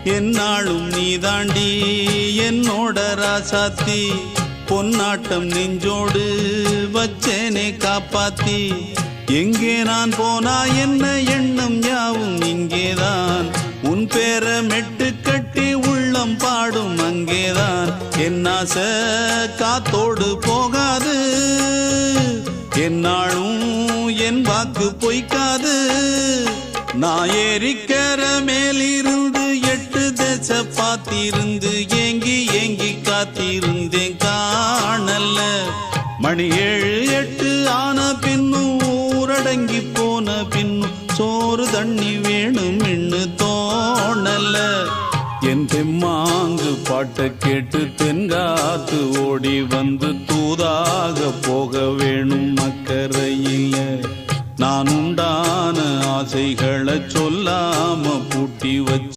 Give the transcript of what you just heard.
என்னாலும் நீதாண்டி என்னோட ராசாத்தி பொன்னாட்டம் நெஞ்சோடு வச்சேனே காப்பாத்தி எங்கே நான் போனா என்ன எண்ணம் யாவும் இங்கேதான் உன் பேர மெட்டு கட்டி உள்ளம் பாடும் அங்கேதான் என் ஆசை காத்தோடு போகாது என்னாலும் என் வாக்கு பொய்க்காது நான் ஏறிக்கிற மேலிருந்து 8 தேச பார்த்திருந்து ஏங்கி ஏங்கி காத்திருந்தேன் காணல மணி 7 8 ஆன பின்னும் ஊரடங்கி போன பின்னும் சோறு தண்ணி வேணும் இன்னு தோணல என் தெம்மாங்கு பாட்டை கேட்டு தென்காத்து ஓடி வந்து தூதாக போக வேணும் அக்கறையில நான் உண்டான ஆசைகளை சொல்லாம பூட்டி வச்சு